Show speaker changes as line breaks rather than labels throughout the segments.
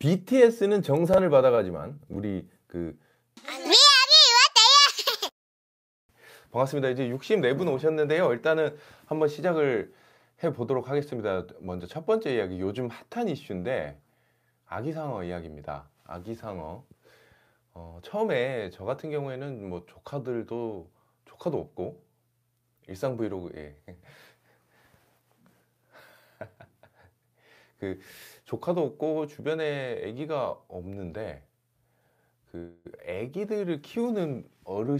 BTS는 정산을 받아가지만 우리 그 반갑습니다. 이제 64분 오셨는데요. 일단은 한번 시작을 해보도록 하겠습니다. 먼저 첫 번째 이야기, 요즘 핫한 이슈인데 아기상어 이야기입니다. 아기상어. 처음에 저 같은 경우에는 뭐 조카도 없고 일상 브이로그에 그 조카도 없고 주변에 아기가 없는데 그 아기들을 키우는 어른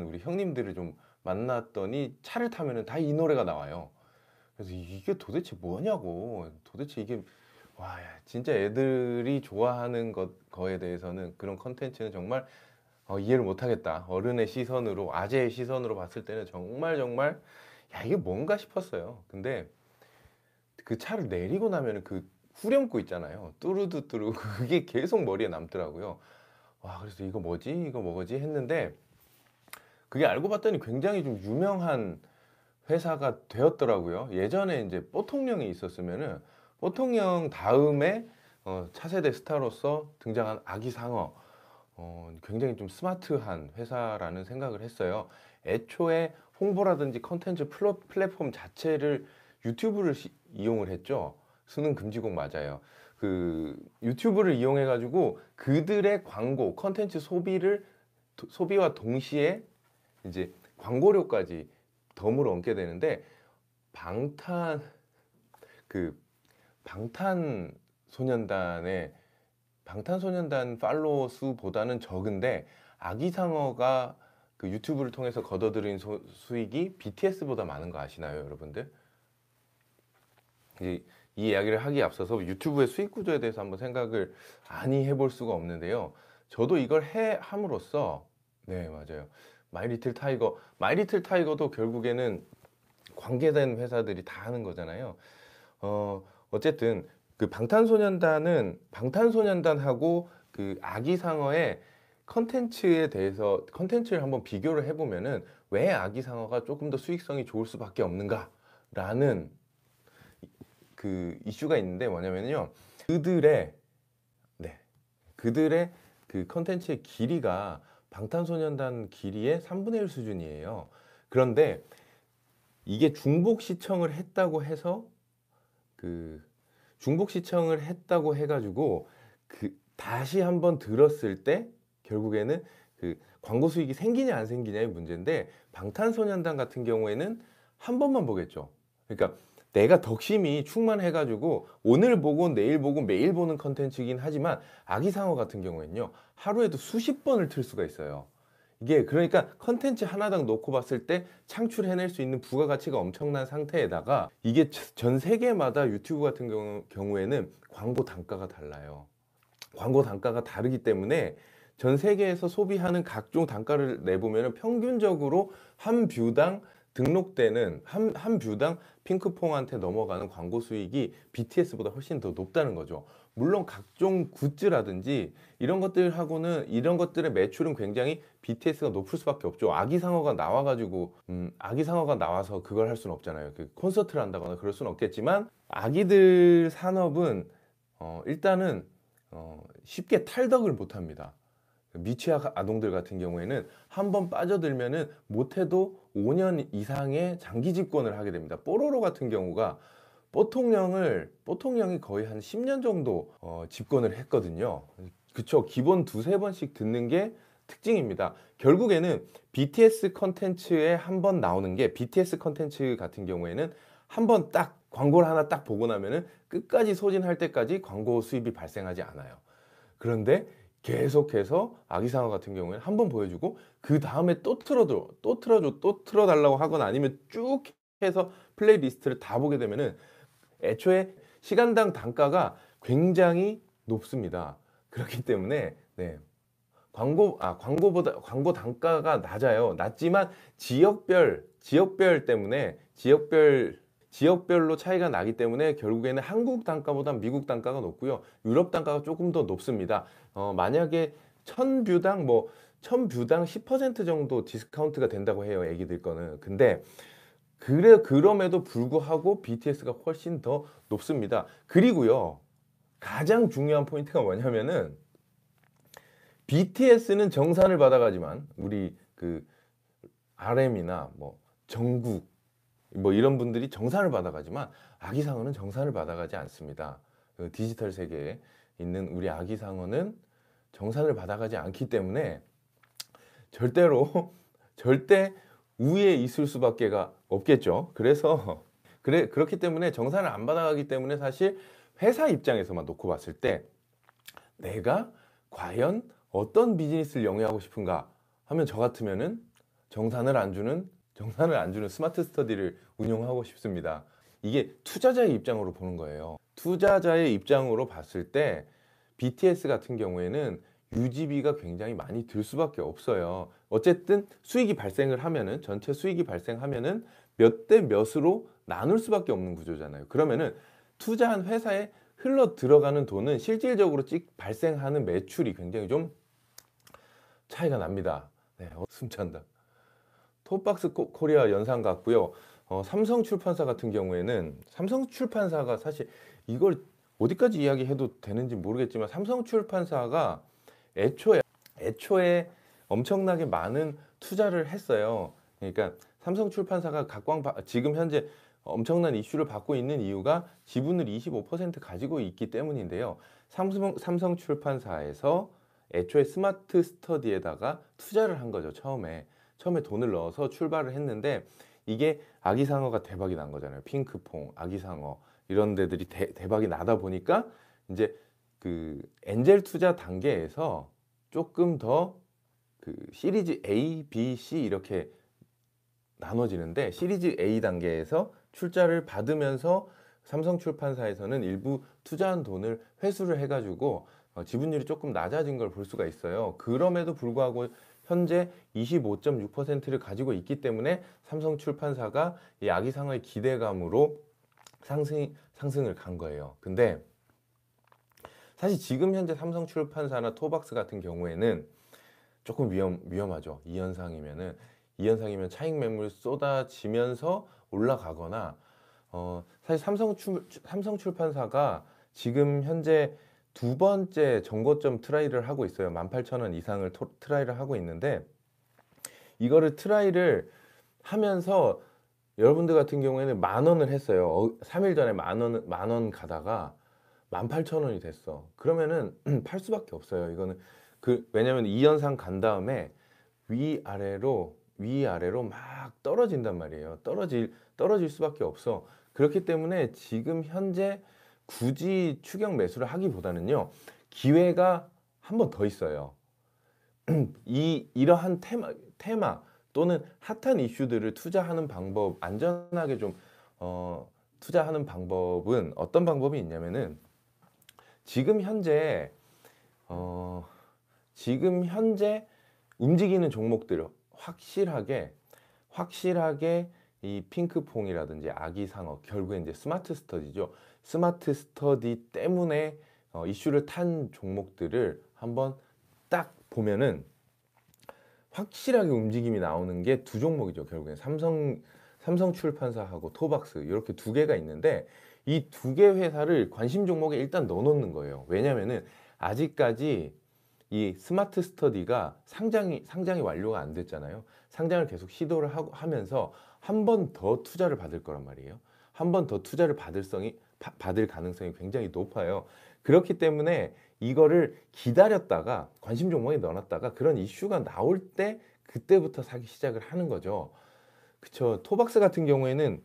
우리 형님들을 좀 만났더니 차를 타면은 다 이 노래가 나와요. 그래서 이게 도대체 뭐냐고. 도대체 이게 와 진짜 애들이 좋아하는 거에 대해서는 그런 컨텐츠는 정말 이해를 못하겠다. 어른의 시선으로, 아재의 시선으로 봤을 때는 정말 야 이게 뭔가 싶었어요. 근데 그 차를 내리고 나면은 그 후렴구 있잖아요. 뚜루두뚜루 그게 계속 머리에 남더라고요. 와 그래서 이거 뭐지? 이거 뭐지? 했는데 그게 알고 봤더니 굉장히 좀 유명한 회사가 되었더라고요. 예전에 이제 뽀통령이 있었으면은 뽀통령 다음에 차세대 스타로서 등장한 아기상어, 굉장히 좀 스마트한 회사라는 생각을 했어요. 애초에 홍보라든지 컨텐츠 플랫폼 자체를 유튜브를 이용을 했죠. 수능 금지곡 맞아요. 그 유튜브를 이용해 가지고 그들의 광고 컨텐츠 소비와 동시에 이제 광고료까지 덤으로 얹게 되는데 방탄 그 방탄소년단의 방탄소년단 팔로워 수보다는 적은데 아기상어가 그 유튜브를 통해서 거둬들인 수익이 BTS보다 많은 거 아시나요, 여러분들? 이 이야기를 하기에 앞서서 유튜브의 수익 구조에 대해서 한번 생각을 아니 해볼 수가 없는데요. 저도 이걸 함으로써 네 맞아요. 마이리틀 타이거도 결국에는 관계된 회사들이 다 하는 거잖아요. 어쨌든 그 방탄소년단하고 그 아기상어의 컨텐츠를 한번 비교를 해보면은 왜 아기상어가 조금 더 수익성이 좋을 수밖에 없는가라는 그 이슈가 있는데 뭐냐면요. 그들의 그 컨텐츠의 길이가 방탄소년단 길이의 3분의 1 수준이에요. 그런데 이게 중복 시청을 했다고 해서 중복 시청을 했다고 해가지고 다시 한번 들었을 때 결국에는 그 광고 수익이 생기냐 안 생기냐의 문제인데 방탄소년단 같은 경우에는 한 번만 보겠죠. 그러니까 내가 덕심이 충만해가지고 오늘 보고 내일 보고 매일 보는 컨텐츠이긴 하지만 아기상어 같은 경우에는요 하루에도 수십 번을 틀 수가 있어요. 이게 그러니까 컨텐츠 하나당 놓고 봤을 때 창출해낼 수 있는 부가가치가 엄청난 상태에다가 이게 전 세계마다 유튜브 같은 경우에는 광고 단가가 달라요. 광고 단가가 다르기 때문에 전 세계에서 소비하는 각종 단가를 내보면 평균적으로 한 뷰당 등록되는 한 뷰당 핑크퐁한테 넘어가는 광고 수익이 BTS보다 훨씬 더 높다는 거죠. 물론 각종 굿즈라든지 이런 것들의 매출은 굉장히 BTS가 높을 수밖에 없죠. 아기상어가 나와서 그걸 할 수는 없잖아요. 그 콘서트를 한다거나 그럴 수는 없겠지만 아기들 산업은 일단은 쉽게 탈덕을 못 합니다. 미취학 아동들 같은 경우에는 한번 빠져들면은 못해도 5년 이상의 장기 집권을 하게 됩니다. 뽀로로 같은 경우가 뽀통령이 거의 한 10년 정도 집권을 했거든요. 그쵸. 기본 두세 번씩 듣는 게 특징입니다. 결국에는 BTS 컨텐츠에 한 번 나오는 게 BTS 컨텐츠 같은 경우에는 한 번 딱 광고를 하나 딱 보고 나면은 끝까지 소진할 때까지 광고 수입이 발생하지 않아요. 그런데 계속해서 아기상어 같은 경우에는 한 번 보여주고 그 다음에 또 틀어달라고 하거나 아니면 쭉 해서 플레이리스트를 다 보게 되면은 애초에 시간당 단가가 굉장히 높습니다. 그렇기 때문에 네. 광고 단가가 낮지만 지역별로 차이가 나기 때문에 결국에는 한국 단가보다 미국 단가가 높고요. 유럽 단가가 조금 더 높습니다. 만약에 1000뷰당 10% 정도 디스카운트가 된다고 해요. 애기들 거는. 근데 그럼에도 불구하고 BTS가 훨씬 더 높습니다. 그리고요. 가장 중요한 포인트가 뭐냐면은 BTS는 정산을 받아가지만 우리 그 RM이나 뭐 정국 뭐 이런 분들이 정산을 받아가지만 아기상어는 정산을 받아가지 않습니다. 그 디지털 세계에 있는 우리 아기상어는 정산을 받아가지 않기 때문에 절대로 절대 우위에 있을 수밖에가 없겠죠. 그래서 그렇기 때문에 정산을 안 받아가기 때문에 사실 회사 입장에서만 놓고 봤을 때 내가 과연 어떤 비즈니스를 영위하고 싶은가 하면 저 같으면은 정산을 안 주는 스마트 스터디를 운영하고 싶습니다. 이게 투자자의 입장으로 보는 거예요. 투자자의 입장으로 봤을 때 BTS 같은 경우에는 유지비가 굉장히 많이 들 수밖에 없어요. 어쨌든 수익이 발생을 하면은 전체 수익이 발생하면은 몇 대 몇으로 나눌 수밖에 없는 구조잖아요. 그러면은 투자한 회사에 흘러 들어가는 돈은 실질적으로 발생하는 매출이 굉장히 좀 차이가 납니다. 네, 숨찬다. 톱박스 코리아 연상 같고요. 삼성 출판사 같은 경우에는 삼성 출판사가 사실 이걸 어디까지 이야기해도 되는지 모르겠지만 삼성 출판사가 애초에 엄청나게 많은 투자를 했어요. 그러니까 삼성 출판사가 지금 현재 엄청난 이슈를 받고 있는 이유가 지분을 25% 가지고 있기 때문인데요. 삼성 출판사에서 애초에 스마트 스터디에다가 투자를 한 거죠. 처음에 돈을 넣어서 출발을 했는데 이게 아기상어가 대박이 난 거잖아요. 핑크퐁, 아기상어 이런 데들이 대박이 나다 보니까 이제 그 엔젤 투자 단계에서 조금 더 그 시리즈 A, B, C 이렇게 나눠지는데 시리즈 A 단계에서 출자를 받으면서 삼성 출판사에서는 일부 투자한 돈을 회수를 해가지고 지분율이 조금 낮아진 걸 볼 수가 있어요. 그럼에도 불구하고 현재 25.6%를 가지고 있기 때문에 삼성 출판사가 이 아기상어의 기대감으로 상승을 간 거예요. 근데 사실 지금 현재 삼성 출판사나 토박스 같은 경우에는 조금 위험하죠. 이 현상이면 차익 매물 쏟아지면서 올라가거나 사실 삼성 출판사가 지금 현재 두 번째 정고점 트라이를 하고 있어요. 18,000원 이상을 트라이를 하고 있는데 이거를 트라이를 하면서 여러분들 같은 경우에는 10,000원을 했어요. 3일 전에 만 원 가다가 18,000원이 됐어. 그러면은 팔 수밖에 없어요. 이거는 왜냐면 이 현상 간 다음에 위아래로 막 떨어진단 말이에요. 떨어질 수밖에 없어. 그렇기 때문에 지금 현재 굳이 추격 매수를 하기보다는요, 기회가 한 번 더 있어요. 이러한 테마 또는 핫한 이슈들을 투자하는 방법, 안전하게 좀 투자하는 방법은 어떤 방법이 있냐면은 지금 현재 움직이는 종목들 확실하게 이 핑크퐁이라든지 아기상어 결국에 이제 스마트 스터디죠. 스마트 스터디 때문에 이슈를 탄 종목들을 한번 딱 보면은 확실하게 움직임이 나오는 게 두 종목이죠. 결국엔 삼성 출판사하고 토박스 이렇게 두 개가 있는데 이 두 개 회사를 관심 종목에 일단 넣어놓는 거예요. 왜냐면은 아직까지 이 스마트 스터디가 상장이 완료가 안 됐잖아요. 상장을 계속 시도를 하면서 한 번 더 투자를 받을 거란 말이에요. 한 번 더 투자를 받을 가능성이 굉장히 높아요. 그렇기 때문에 이거를 기다렸다가 관심 종목에 넣어놨다가 그런 이슈가 나올 때 그때부터 사기 시작을 하는 거죠. 그쵸. 토박스 같은 경우에는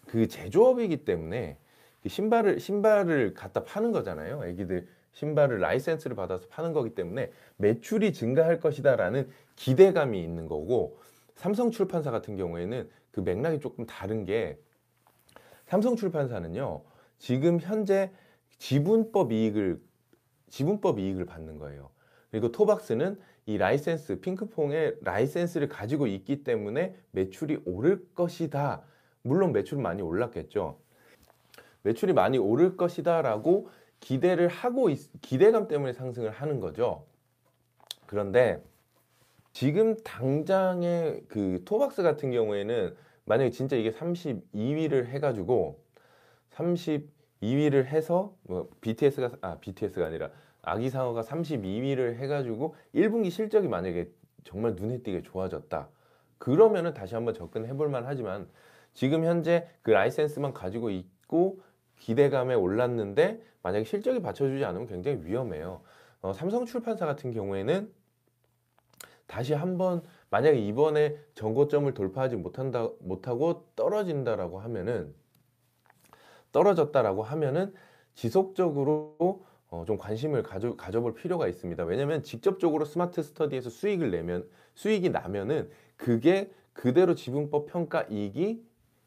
그 제조업이기 때문에 신발을 갖다 파는 거잖아요. 애기들 신발을 라이센스를 받아서 파는 거기 때문에 매출이 증가할 것이다라는 기대감이 있는 거고, 삼성 출판사 같은 경우에는 그 맥락이 조금 다른 게 삼성 출판사는요 지금 현재 지분법 이익을 받는 거예요. 그리고 토박스는 이 라이센스 핑크퐁의 라이센스를 가지고 있기 때문에 매출이 오를 것이다. 물론 매출은 많이 올랐겠죠. 매출이 많이 오를 것이다 라고 기대감 때문에 상승을 하는 거죠. 그런데 지금 당장의 그 토박스 같은 경우에는 만약에 진짜 이게 32위를 해가지고 32 32위를 해서 뭐 BTS가 아니라 아기상어가 32위를 해가지고 1분기 실적이 만약에 정말 눈에 띄게 좋아졌다. 그러면은 다시 한번 접근해 볼 만하지만 지금 현재 그 라이센스만 가지고 있고 기대감에 올랐는데 만약에 실적이 받쳐주지 않으면 굉장히 위험해요. 삼성출판사 같은 경우에는 다시 한번 만약에 이번에 정고점을 돌파하지 못하고 떨어졌다라고 하면은 지속적으로 좀 관심을 가져볼 필요가 있습니다. 왜냐하면 직접적으로 스마트 스터디에서 수익이 나면은 그게 그대로 지분법 평가 이익이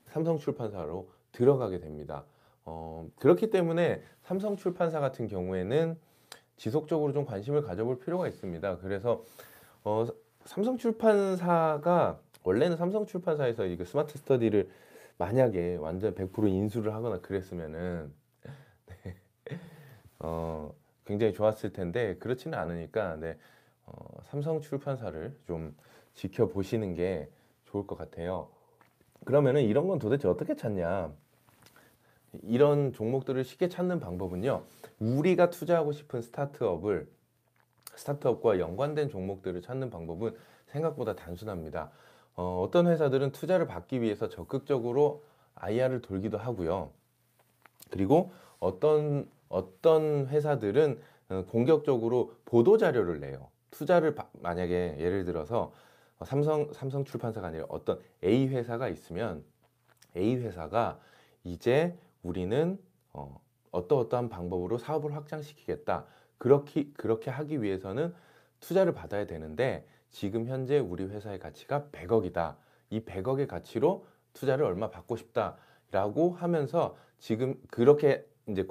삼성출판사로 들어가게 됩니다. 그렇기 때문에 삼성출판사 같은 경우에는 지속적으로 좀 관심을 가져볼 필요가 있습니다. 그래서 삼성출판사가 원래는 삼성출판사에서 이거 스마트 스터디를 만약에 완전 100% 인수를 하거나 그랬으면은 굉장히 좋았을 텐데 그렇지는 않으니까 네, 삼성출판사를 좀 지켜보시는 게 좋을 것 같아요. 그러면은 이런 건 도대체 어떻게 찾냐? 이런 종목들을 쉽게 찾는 방법은요. 우리가 투자하고 싶은 스타트업과 연관된 종목들을 찾는 방법은 생각보다 단순합니다. 어떤 회사들은 투자를 받기 위해서 적극적으로 IR을 돌기도 하고요. 그리고 어떤 회사들은 공격적으로 보도 자료를 내요. 만약에 예를 들어서 삼성출판사가 아니라 어떤 A 회사가 있으면 A 회사가 이제 우리는 어떠한 방법으로 사업을 확장시키겠다. 그렇게 하기 위해서는 투자를 받아야 되는데 지금 현재 우리 회사의 가치가 100억이다. 이 100억의 가치로 투자를 얼마 받고 싶다라고 하면서 지금 그렇게 이제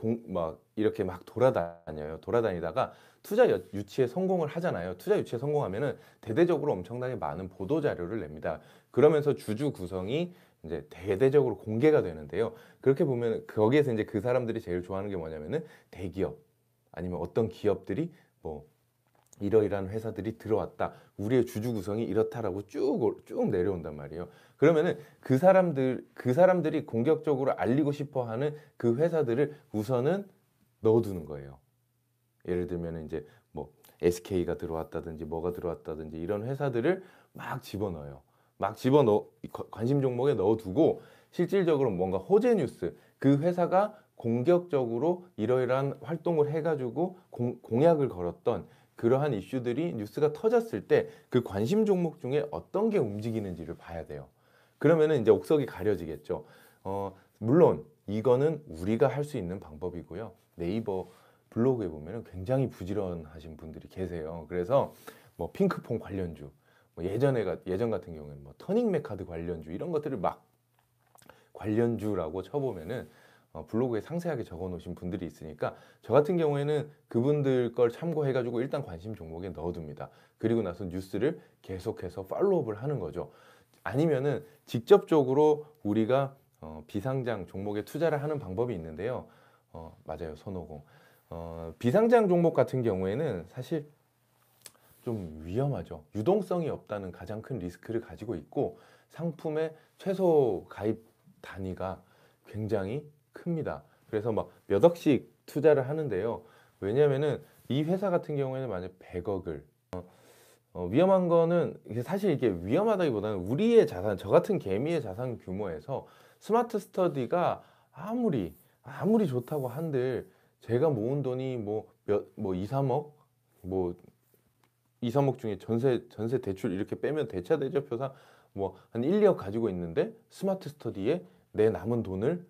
이렇게 막 돌아다녀요. 돌아다니다가 투자 유치에 성공을 하잖아요. 투자 유치에 성공하면은 대대적으로 엄청나게 많은 보도 자료를 냅니다. 그러면서 주주 구성이 이제 대대적으로 공개가 되는데요. 그렇게 보면 거기에서 이제 그 사람들이 제일 좋아하는 게 뭐냐면은 대기업 아니면 어떤 기업들이 뭐 이러이러한 회사들이 들어왔다. 우리의 주주 구성이 이렇다라고 쭉 내려온단 말이에요. 그러면은 그 사람들이 공격적으로 알리고 싶어 하는 그 회사들을 우선은 넣어두는 거예요. 예를 들면 이제 뭐 SK가 들어왔다든지 뭐가 들어왔다든지 이런 회사들을 막 집어넣어요. 관심 종목에 넣어두고 실질적으로 뭔가 호재 뉴스 그 회사가 공격적으로 이러이러한 활동을 해가지고 공약을 걸었던 그러한 이슈들이 뉴스가 터졌을 때 그 관심 종목 중에 어떤 게 움직이는지를 봐야 돼요. 그러면은 이제 옥석이 가려지겠죠. 물론 이거는 우리가 할 수 있는 방법이고요. 네이버 블로그에 보면은 굉장히 부지런하신 분들이 계세요. 그래서 뭐 핑크퐁 관련주, 뭐 예전 같은 경우에는 뭐 터닝메카드 관련주 이런 것들을 막 관련주라고 쳐보면은 블로그에 상세하게 적어 놓으신 분들이 있으니까 저 같은 경우에는 그분들 걸 참고해 가지고 일단 관심 종목에 넣어둡니다. 그리고 나서 뉴스를 계속해서 팔로우업을 하는 거죠. 아니면은 직접적으로 우리가 비상장 종목에 투자를 하는 방법이 있는데요. 맞아요, 손오공. 비상장 종목 같은 경우에는 사실 좀 위험하죠. 유동성이 없다는 가장 큰 리스크를 가지고 있고 상품의 최소 가입 단위가 굉장히 큽니다. 그래서 막 몇 억씩 투자를 하는데요. 왜냐면은 이 회사 같은 경우에는 만약 100억을 위험한 거는 사실 이게 위험하다기보다는 우리의 자산, 저 같은 개미의 자산 규모에서 스마트 스터디가 아무리 좋다고 한들 제가 모은 돈이 뭐 2, 3억 뭐 2, 3억 중에 전세 대출 이렇게 빼면 대차 대조표상 뭐 한 1, 2억 가지고 있는데 스마트 스터디에 내 남은 돈을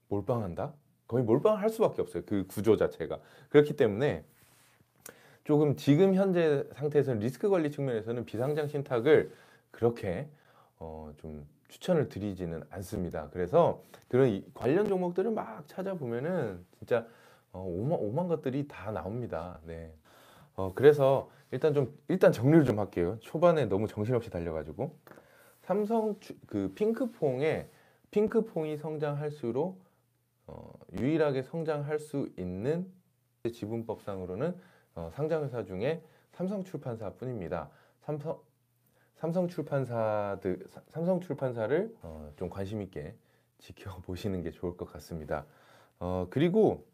몰빵한다? 거의 몰빵할 수밖에 없어요. 그 구조 자체가. 그렇기 때문에 조금 지금 현재 상태에서는 리스크 관리 측면에서는 비상장 신탁을 그렇게 좀 추천을 드리지는 않습니다. 그래서 그런 관련 종목들을 막 찾아보면은 진짜 오만 것들이 다 나옵니다. 네. 그래서 일단 정리를 좀 할게요. 초반에 너무 정신없이 달려가지고 그 핑크퐁이 성장할수록 유일하게 성장할 수 있는 지분법상으로는 상장회사 중에 삼성출판사뿐입니다. 삼성출판사를 좀 관심 있게 지켜보시는 게 좋을 것 같습니다. 그리고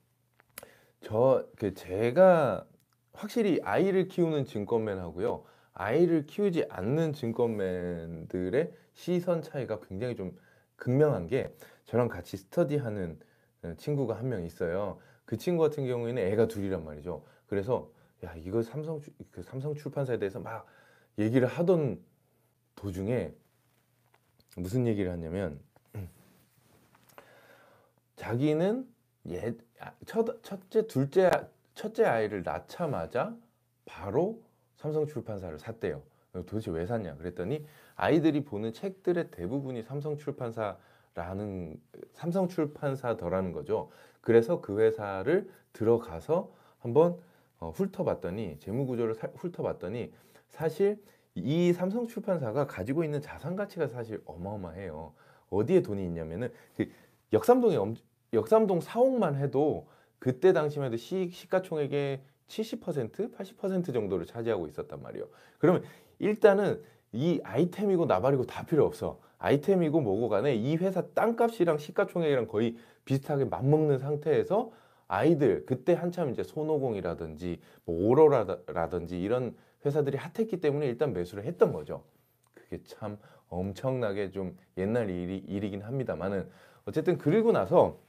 제가 확실히 아이를 키우는 증권맨하고요, 아이를 키우지 않는 증권맨들의 시선 차이가 굉장히 좀 극명한 게, 저랑 같이 스터디하는 친구가 한 명 있어요. 그 친구 같은 경우에는 애가 둘이란 말이죠. 그래서 야, 이거 삼성 출판사에 대해서 막 얘기를 하던 도중에 무슨 얘기를 하냐면, 자기는 첫째 아이를 낳자마자 바로 삼성 출판사를 샀대요. 도대체 왜 샀냐 그랬더니, 아이들이 보는 책들의 대부분이 삼성 출판사더라는 거죠. 그래서 그 회사를 들어가서 한번 훑어봤더니, 재무 구조를 훑어봤더니, 사실 이 삼성 출판사가 가지고 있는 자산 가치가 사실 어마어마해요. 어디에 돈이 있냐면은, 그 역삼동에 역삼동 사옥만 해도 그때 당시만 해도 시가총액의 70%, 80% 정도를 차지하고 있었단 말이에요. 그러면 일단은 이 아이템이고 나발이고 다 필요 없어. 아이템이고 뭐고 간에 이 회사 땅값이랑 시가총액이랑 거의 비슷하게 맞먹는 상태에서, 아이들 그때 한참 이제 손오공이라든지 뭐 오로라라든지 이런 회사들이 핫했기 때문에 일단 매수를 했던 거죠. 그게 참 엄청나게 좀 옛날 일이긴 합니다만은, 어쨌든 그리고 나서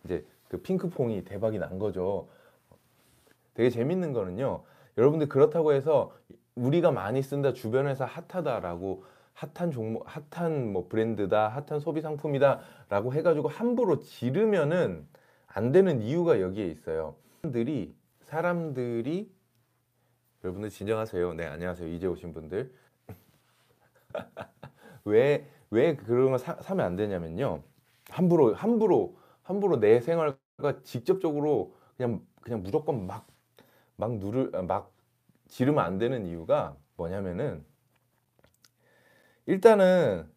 이제 그 핑크퐁이 대박이 난 거죠. 되게 재밌는 거는요, 여러분들 그렇다고 해서 우리가 많이 쓴다, 주변에서 핫하다라고, 핫한 종목, 핫한 뭐 브랜드다, 핫한 소비 상품이다라고 해가지고 함부로 지르면은 안 되는 이유가 여기에 있어요. 사람들이 여러분들 진정하세요. 네, 안녕하세요. 이제 오신 분들. 왜 그런 거 사면 안 되냐면요, 함부로 내 생활과 직접적으로 그냥 무조건 막 지르면 안 되는 이유가 뭐냐면은, 일단은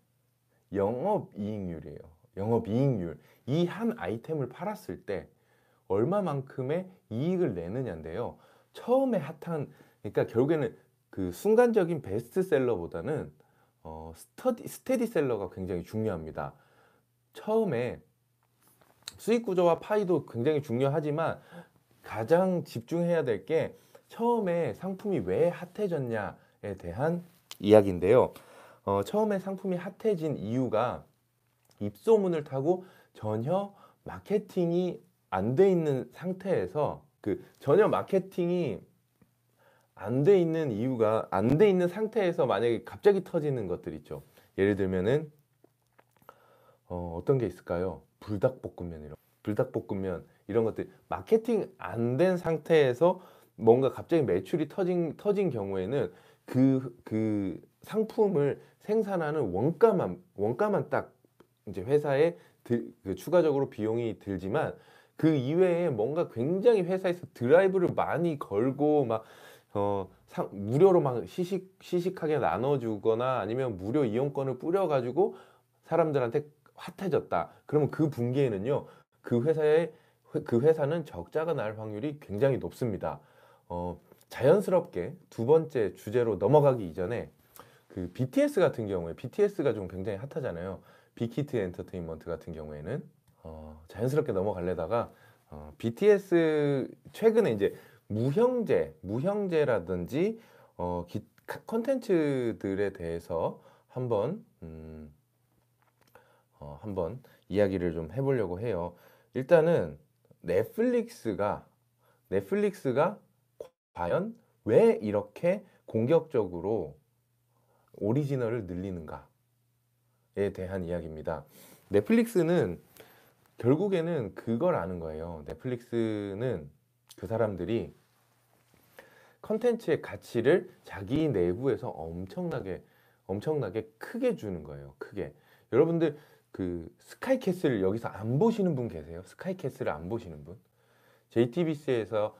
영업이익률이에요. 영업이익률. 이 한 아이템을 팔았을 때 얼마만큼의 이익을 내느냐인데요. 처음에 그러니까 결국에는 그 순간적인 베스트셀러보다는 스테디셀러가 굉장히 중요합니다. 처음에 수익 구조와 파이도 굉장히 중요하지만, 가장 집중해야 될 게 처음에 상품이 왜 핫해졌냐에 대한 이야기인데요. 처음에 상품이 핫해진 이유가, 입소문을 타고 전혀 마케팅이 안 돼 있는 상태에서, 전혀 마케팅이 안 돼 있는 상태에서 만약에 갑자기 터지는 것들 있죠. 예를 들면은 어떤 게 있을까요? 불닭볶음면 이런 것들, 마케팅 안 된 상태에서 뭔가 갑자기 매출이 터진 경우에는 그 상품을 생산하는 원가만 딱 이제 회사에 추가적으로 비용이 들지만, 그 이외에 뭔가 굉장히 회사에서 드라이브를 많이 걸고 막 무료로 막 시식하게 나눠주거나, 아니면 무료 이용권을 뿌려가지고 사람들한테 핫해졌다. 그러면 그 분기에는요, 그 회사는 적자가 날 확률이 굉장히 높습니다. 자연스럽게 두 번째 주제로 넘어가기 이전에, 그 BTS 같은 경우에, BTS가 좀 굉장히 핫하잖아요. 빅히트 엔터테인먼트 같은 경우에는 자연스럽게 넘어가려다가, BTS 최근에 이제 무형제라든지 컨텐츠들에 대해서 한번 이야기를 좀 해보려고 해요. 일단은 넷플릭스가 과연 왜 이렇게 공격적으로 오리지널을 늘리는가에 대한 이야기입니다. 넷플릭스는 결국에는 그걸 아는 거예요. 넷플릭스는 그 사람들이 컨텐츠의 가치를 자기 내부에서 엄청나게 크게 주는 거예요. 크게. 여러분들 그 스카이캐슬 여기서 안 보시는 분 계세요? 스카이캐슬을 안 보시는 분? JTBC에서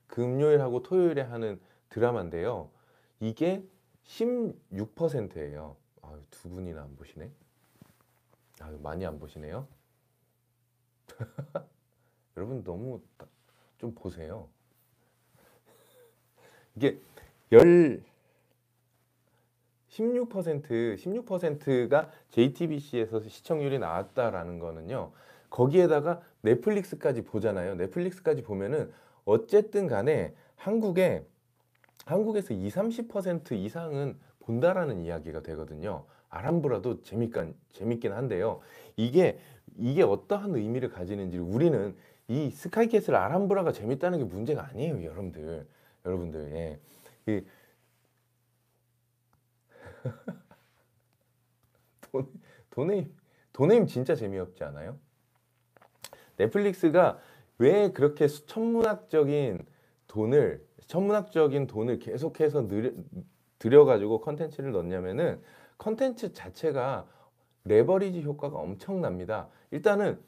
금요일하고 토요일에 하는 드라마인데요. 이게 16%예요. 두 분이나 안 보시네. 많이 안 보시네요. 여러분 너무 좀 보세요. 이게 16%가 JTBC에서 시청률이 나왔다라는 거는요. 거기에다가 넷플릭스까지 보잖아요. 넷플릭스까지 보면은 어쨌든 간에 한국에서 2, 30% 이상은 본다라는 이야기가 되거든요. 아람브라도 재밌긴 한데요. 이게 어떠한 의미를 가지는지 우리는 이 스카이캐슬 아람브라가 재밌다는 게 문제가 아니에요, 여러분들. 예. 그 돈, 돈에임 진짜 재미없지 않아요? 넷플릭스가 왜 그렇게 천문학적인 돈을 계속해서 들여가지고 컨텐츠를 넣냐면은 컨텐츠 자체가 레버리지 효과가 엄청납니다. 일단은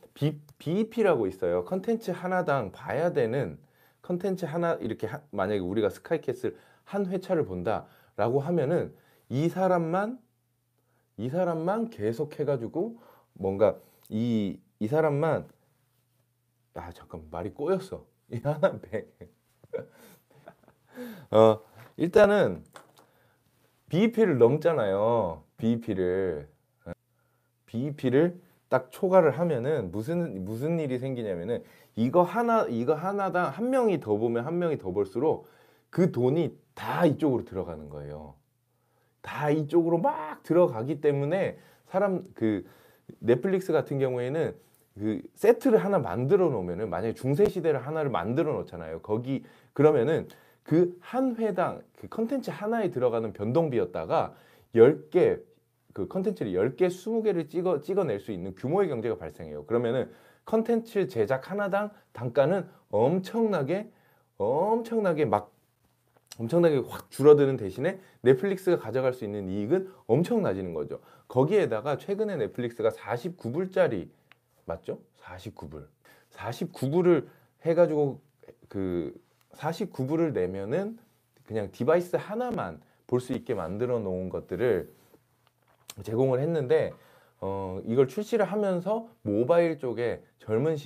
BEP라고 있어요. 컨텐츠 하나당 봐야 되는 컨텐츠 하나 이렇게 만약에 우리가 스카이캐슬 한 회차를 본다라고 하면은 이 사람만 계속 해가지고 뭔가 이 사람만 잠깐 말이 꼬였어. 이 하나 일단은 BEP를 넘잖아요. BEP를 딱 초과를 하면은 무슨 일이 생기냐면은 이거 하나당 한 명이 더 보면 한 명이 더 볼수록 그 돈이 다 이쪽으로 들어가는 거예요. 다 이쪽으로 막 들어가기 때문에 넷플릭스 같은 경우에는 그 세트를 하나 만들어 놓으면은 만약에 중세 시대를 하나를 만들어 놓잖아요. 그러면은 그 한 회당 그 컨텐츠 하나에 들어가는 변동비였다가 10개 그 컨텐츠를 10개, 20개를 찍어낼 수 있는 규모의 경제가 발생해요. 그러면은 컨텐츠 제작 하나당 단가는 엄청나게 확 줄어드는 대신에 넷플릭스가 가져갈 수 있는 이익은 엄청 낮아지는 거죠. 거기에다가 최근에 넷플릭스가 49불짜리 맞죠? 49불. 49불을 해가지고 그 49불을 내면은 그냥 디바이스 하나만 볼 수 있게 만들어 놓은 것들을 제공을 했는데 이걸 출시를 하면서 모바일 쪽에 젊은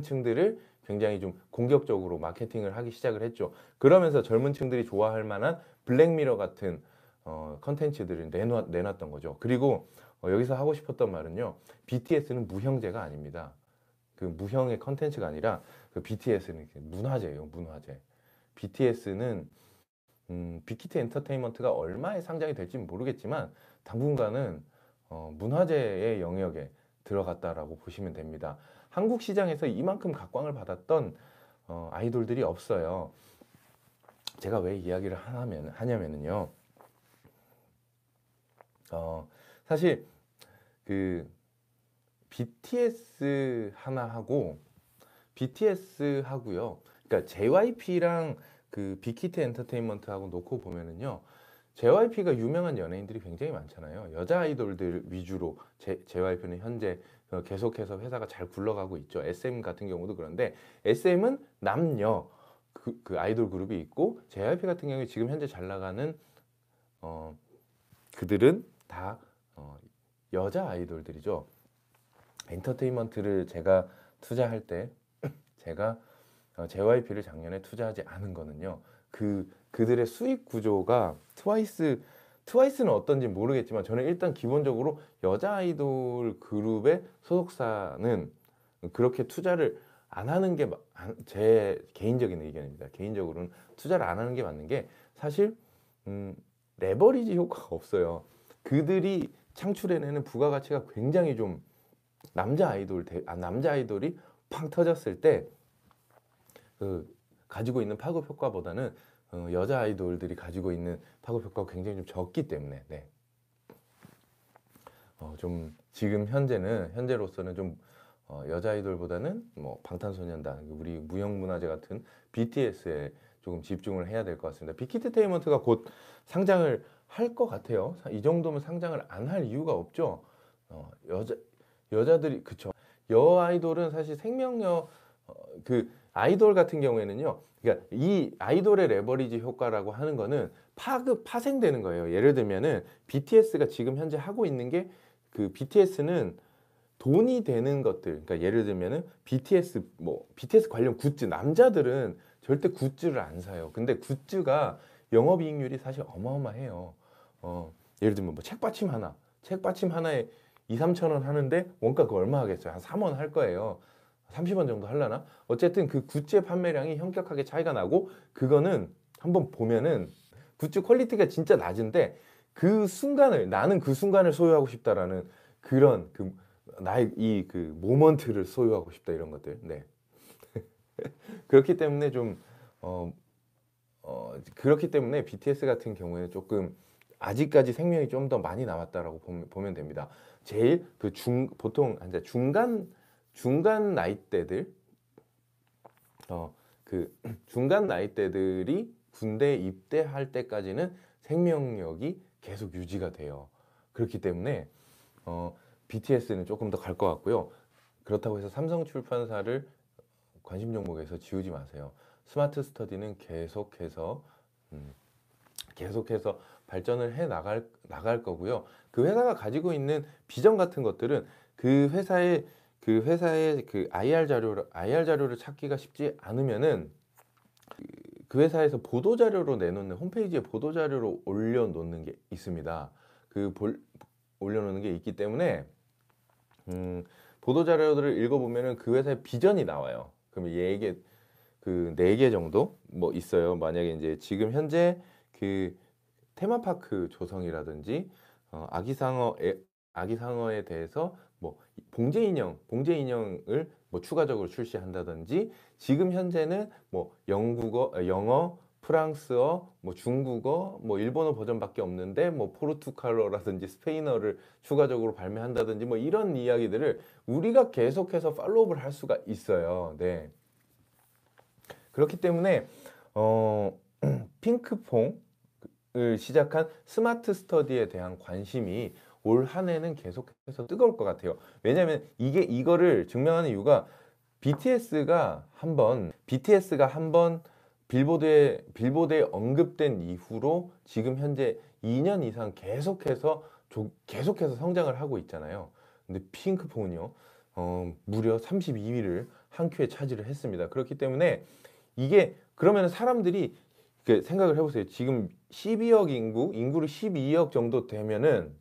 층들을 굉장히 좀 공격적으로 마케팅을 하기 시작을 했죠. 그러면서 젊은 층들이 좋아할 만한 블랙미러 같은 컨텐츠들을 내놨던 거죠. 그리고 여기서 하고 싶었던 말은요. BTS는 무형제가 아닙니다. 그 무형의 컨텐츠가 아니라 그 BTS는 문화재예요. 문화재. BTS는 빅히트 엔터테인먼트가 얼마에 상장이 될지는 모르겠지만 당분간은 문화재의 영역에 들어갔다라고 보시면 됩니다. 한국 시장에서 이만큼 각광을 받았던 아이돌들이 없어요. 제가 왜 이야기를 하냐면요. 사실 그 BTS 하고요. 그러니까 JYP랑 그 빅히트 엔터테인먼트하고 놓고 보면은요. JYP가 유명한 연예인들이 굉장히 많잖아요. 여자 아이돌들 위주로 JYP는 현재 계속해서 회사가 잘 굴러가고 있죠. SM 같은 경우도 그런데 SM은 남녀 그 아이돌 그룹이 있고 JYP 같은 경우에 지금 현재 잘 나가는 그들은 다 여자 아이돌들이죠. 엔터테인먼트를 제가 투자할 때 제가 JYP를 작년에 투자하지 않은 거는요. 그들의 수익 구조가 트와이스는 어떤지 모르겠지만 저는 일단 기본적으로 여자 아이돌 그룹의 소속사는 그렇게 투자를 안 하는 게 제 개인적인 의견입니다. 개인적으로는 투자를 안 하는 게 맞는 게 사실 레버리지 효과가 없어요. 그들이 창출해내는 부가가치가 굉장히 좀 남자 아이돌이 팡 터졌을 때 가지고 있는 파급 효과보다는 여자 아이돌들이 가지고 있는 파급 효과가 굉장히 좀 적기 때문에 좀 지금 현재로서는 좀 여자 아이돌보다는 뭐 방탄소년단, 우리 무형문화재 같은 BTS에 조금 집중을 해야 될 것 같습니다. 빅히트테인먼트가 곧 상장을 할 것 같아요. 이 정도면 상장을 안 할 이유가 없죠. 여자들이 그쵸. 여 아이돌은 사실 생명력 그 아이돌 같은 경우에는요. 그러니까 이 아이돌의 레버리지 효과라고 하는 거는 파생되는 거예요. 예를 들면은 BTS가 지금 현재 하고 있는 게 그 BTS는 돈이 되는 것들. 그러니까 예를 들면은 BTS 관련 굿즈 남자들은 절대 굿즈를 안 사요. 근데 굿즈가 영업이익률이 사실 어마어마해요. 예를 들면 뭐 책받침 하나에 2, 3천 원 하는데 원가 그거 얼마 하겠어요? 한 3원 할 거예요. 30원 정도 하려나? 어쨌든 그 굿즈의 판매량이 현격하게 차이가 나고, 그거는 한번 보면은 굿즈 퀄리티가 진짜 낮은데 그 순간을, 나는 그 순간을 소유하고 싶다라는 그런 그 나의 이 그 모먼트를 소유하고 싶다, 이런 것들. 네. 그렇기 때문에 좀 그렇기 때문에 BTS 같은 경우에는 조금 아직까지 생명이 좀 더 많이 남았다라고 보면 됩니다. 제일 그 보통 이제 중간 나이대들, 그 중간 나이대들이 군대 입대할 때까지는 생명력이 계속 유지가 돼요. 그렇기 때문에 BTS는 조금 더 갈 것 같고요. 그렇다고 해서 삼성 출판사를 관심 종목에서 지우지 마세요. 스마트 스터디는 계속해서 발전을 해 나갈 거고요. 그 회사가 가지고 있는 비전 같은 것들은 그 회사의 그 IR 자료를 찾기가 쉽지 않으면은 그 회사에서 보도 자료로 내놓는, 홈페이지에 보도 자료로 올려놓는 게 있습니다. 올려놓는 게 있기 때문에 보도 자료들을 읽어보면은 그 회사의 비전이 나와요. 그러면 얘에게 그 4개 정도 뭐 있어요. 만약에 이제 지금 현재 그 테마파크 조성이라든지 아기상어에 대해서 뭐 봉제 인형을 뭐 추가적으로 출시한다든지, 지금 현재는 뭐 영어, 프랑스어, 뭐 중국어, 뭐 일본어 버전밖에 없는데 뭐 포르투갈어라든지 스페인어를 추가적으로 발매한다든지, 뭐 이런 이야기들을 우리가 계속해서 팔로우를 할 수가 있어요. 네. 그렇기 때문에 핑크퐁을 시작한 스마트 스터디에 대한 관심이 올 한 해는 계속해서 뜨거울 것 같아요. 왜냐하면 이거를 증명하는 이유가 BTS가 한번 빌보드에 언급된 이후로 지금 현재 2년 이상 계속해서 성장을 하고 있잖아요. 근데 핑크퐁은요, 무려 32위를 한 큐에 차지를 했습니다. 그렇기 때문에 이게, 그러면 사람들이 생각을 해보세요. 지금 12억 인구를 12억 정도 되면은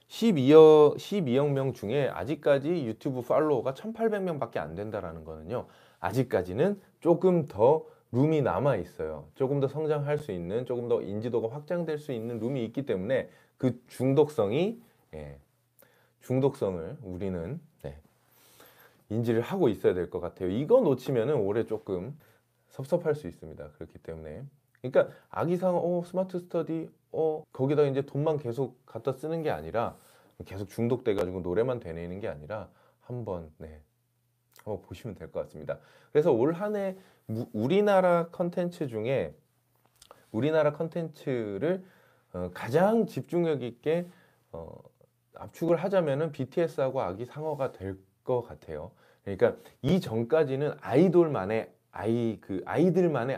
12억 명 중에 아직까지 유튜브 팔로워가 1,800명밖에 안 된다라는 거는요, 아직까지는 조금 더 룸이 남아 있어요. 조금 더 성장할 수 있는, 조금 더 인지도가 확장될 수 있는 룸이 있기 때문에 그 중독성을 우리는 인지를 하고 있어야 될 것 같아요. 이거 놓치면은 올해 조금 섭섭할 수 있습니다. 그렇기 때문에, 그러니까 아기상어 스마트 스터디 거기다 이제 돈만 계속 갖다 쓰는 게 아니라, 계속 중독돼 가지고 노래만 되뇌이는 게 아니라 한번 보시면 될 것 같습니다. 그래서 올 한 해 우리나라 컨텐츠를 가장 집중력 있게 압축을 하자면은 BTS하고 아기상어가 될 것 같아요. 그러니까 이 전까지는 아이들만의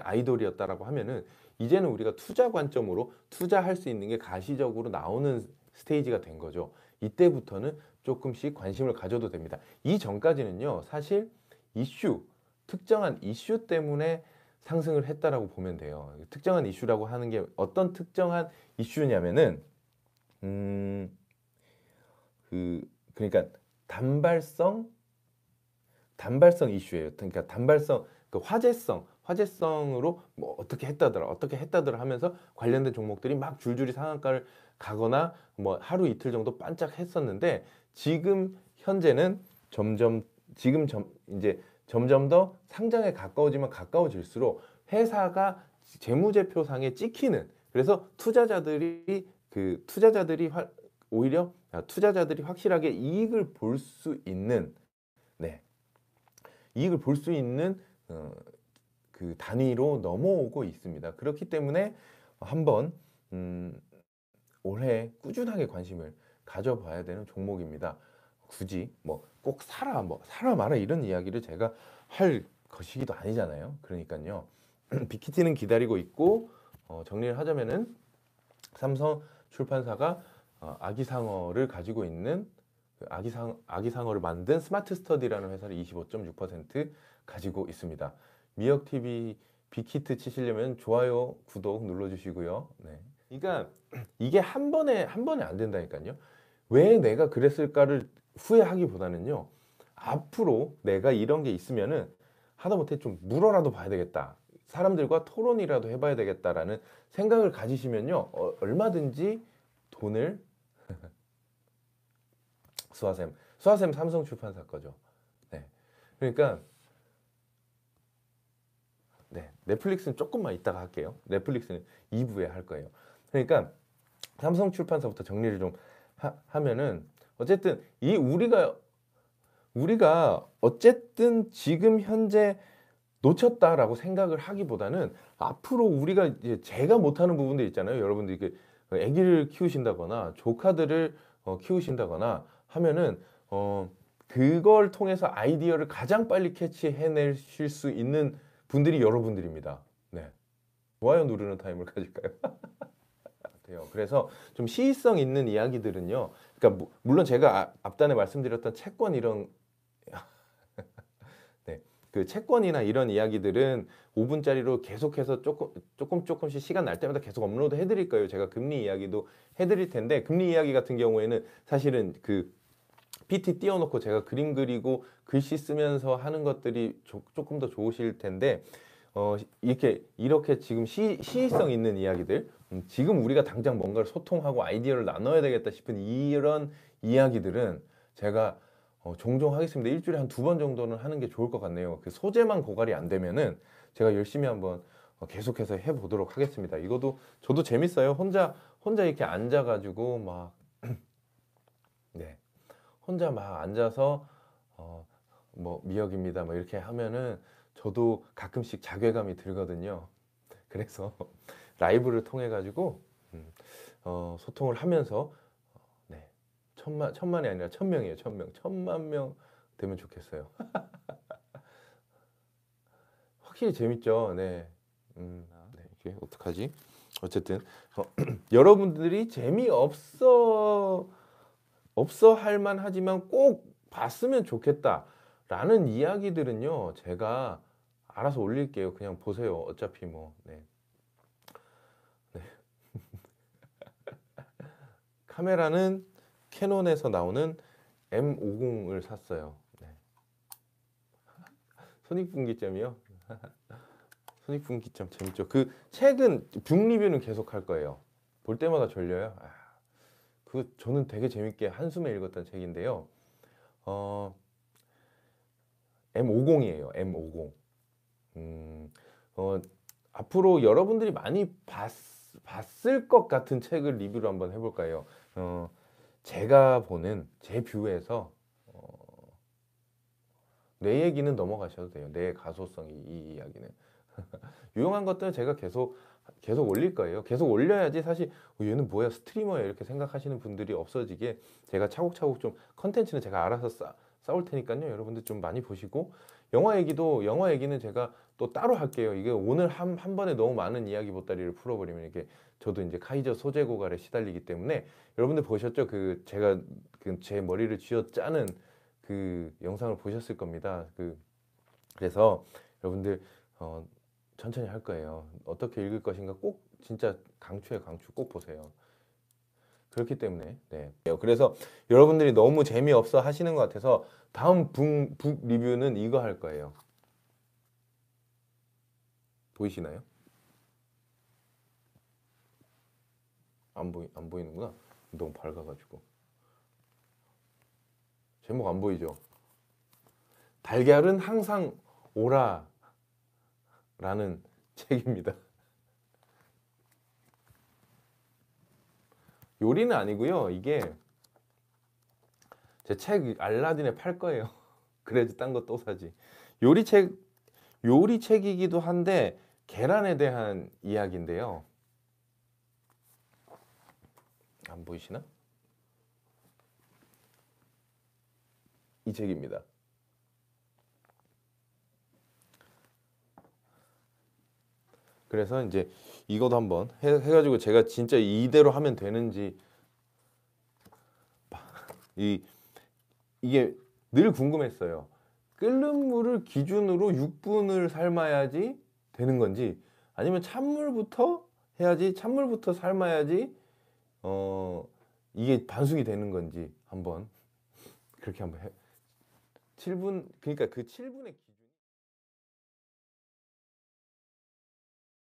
아이돌이었다라고 하면은, 이제는 우리가 투자 관점으로 투자할 수 있는 게 가시적으로 나오는 스테이지가 된 거죠. 이때부터는 조금씩 관심을 가져도 됩니다. 이 전까지는요, 사실 특정한 이슈 때문에 상승을 했다라고 보면 돼요. 특정한 이슈라고 하는 게 어떤 특정한 이슈냐면은 그러니까 단발성 이슈예요. 그러니까 그 화제성으로 뭐 어떻게 했다더라 하면서 관련된 종목들이 막 줄줄이 상한가를 가거나 뭐 하루 이틀 정도 반짝했었는데, 지금 현재는 이제 점점 더 상장에 가까워질수록 회사가 재무제표상에 찍히는, 그래서 오히려 투자자들이 확실하게 이익을 볼 수 있는 그 단위로 넘어오고 있습니다. 그렇기 때문에 한번 올해 꾸준하게 관심을 가져봐야 되는 종목입니다. 굳이 뭐 꼭 사라 마라 이런 이야기를 제가 할 것이기도 아니잖아요. 그러니까요. 빅히트는 기다리고 있고, 정리를 하자면은 삼성 출판사가 아기상어를 가지고 있는 아기상어를 만든 스마트 스터디라는 회사를 25.6% 가지고 있습니다. 미역TV 빅히트 치시려면 좋아요, 구독 눌러주시고요. 네. 그러니까 이게 한 번에 안 된다니까요. 왜 내가 그랬을까를 후회하기보다는요. 앞으로 내가 이런 게 있으면은 하다못해 좀 물어라도 봐야 되겠다. 사람들과 토론이라도 해봐야 되겠다라는 생각을 가지시면요. 얼마든지 돈을 수아샘 삼성출판사 거죠. 네. 그러니까 네, 넷플릭스는 조금만 이따가 할게요. 넷플릭스는 2부에 할 거예요. 그러니까 삼성출판사부터 정리를 좀 하면은 어쨌든 이 우리가 어쨌든 지금 현재 놓쳤다라고 생각을 하기보다는 앞으로 우리가 이제 제가 못하는 부분들 있잖아요. 여러분들이 그 아기를 키우신다거나 조카들을 키우신다거나 하면은 그걸 통해서 아이디어를 가장 빨리 캐치해내실 수 있는 분들이 여러분들입니다. 네. 좋아요 누르는 타임을 가질까요? 돼요. 그래서 좀 시의성 있는 이야기들은요. 그러니까 물론 제가 앞단에 말씀드렸던 채권 이런 네. 그 채권이나 이런 이야기들은 5분짜리로 계속해서 조금씩 시간 날 때마다 계속 업로드 해드릴 거예요. 제가 금리 이야기도 해드릴 텐데 금리 이야기 같은 경우에는 사실은 그 PT 띄워놓고 제가 그림 그리고 글씨 쓰면서 하는 것들이 조금 더 좋으실 텐데 이렇게 지금 시의성 있는 이야기들 지금 우리가 당장 뭔가를 소통하고 아이디어를 나눠야 되겠다 싶은 이런 이야기들은 제가 종종 하겠습니다. 일주일에 한 2번 정도는 하는 게 좋을 것 같네요. 그 소재만 고갈이 안 되면은 제가 열심히 한번 계속해서 해보도록 하겠습니다. 이것도 저도 재밌어요. 혼자 이렇게 앉아가지고 막 네. 혼자 막 앉아서 뭐 미역입니다. 뭐 이렇게 하면은 저도 가끔씩 자괴감이 들거든요. 그래서 라이브를 통해 가지고 소통을 하면서 네. 천만이 아니라 1000명이에요. 1000명. 1000만 명 되면 좋겠어요. 확실히 재밌죠. 네. 네. 이게 어떡하지? 어쨌든 여러분들이 재미없어 할 만하지만 꼭 봤으면 좋겠다라는 이야기들은요. 제가 알아서 올릴게요. 그냥 보세요. 어차피 뭐. 네. 네. 카메라는 캐논에서 나오는 M50을 샀어요. 네. 손익분기점이요? 손익분기점 재밌죠. 그 책은 북 리뷰는 계속 할 거예요. 볼 때마다 졸려요. 그 저는 되게 재밌게 한숨에 읽었던 책인데요. M50이에요. M50. 앞으로 여러분들이 많이 봤을 것 같은 책을 리뷰를 한번 해볼까 해요. 제가 보는 제 뷰에서 내 얘기는 넘어가셔도 돼요. 내 가소성 이 이야기는. 유용한 것들은 제가 계속 올릴 거예요. 계속 올려야지 사실 얘는 뭐야 스트리머야 이렇게 생각하시는 분들이 없어지게 제가 차곡차곡 좀 컨텐츠는 제가 알아서 싸울 테니까요. 여러분들 좀 많이 보시고 영화 얘기는 제가 또 따로 할게요. 이게 오늘 한 번에 너무 많은 이야기 보따리를 풀어버리면 이게 저도 이제 카이저 소재 고갈에 시달리기 때문에 여러분들 보셨죠? 그 제가 제 머리를 쥐어 짜는 그 영상을 보셨을 겁니다. 그래서 여러분들 천천히 할 거예요. 어떻게 읽을 것인가 꼭 진짜 강추 꼭 보세요. 그렇기 때문에 네. 그래서 여러분들이 너무 재미없어 하시는 것 같아서 다음 북 리뷰는 이거 할 거예요. 보이시나요? 안 보이는구나. 너무 밝아가지고 제목 안 보이죠? 달걀은 항상 오라 라는 책입니다. 요리는 아니고요. 이게 제 책 알라딘에 팔 거예요. 그래도 딴 거 또 사지. 요리책이기도 한데 계란에 대한 이야기인데요. 안 보이시나? 이 책입니다. 그래서 이제 이것도 한번 해가지고 제가 진짜 이대로 하면 되는지 이게 늘 궁금했어요. 끓는 물을 기준으로 6분을 삶아야지 되는 건지 아니면 찬물부터 해야지 찬물부터 삶아야지 이게 반숙이 되는 건지 한번 그렇게 한번 해. 7분 그러니까 그 7분의 기준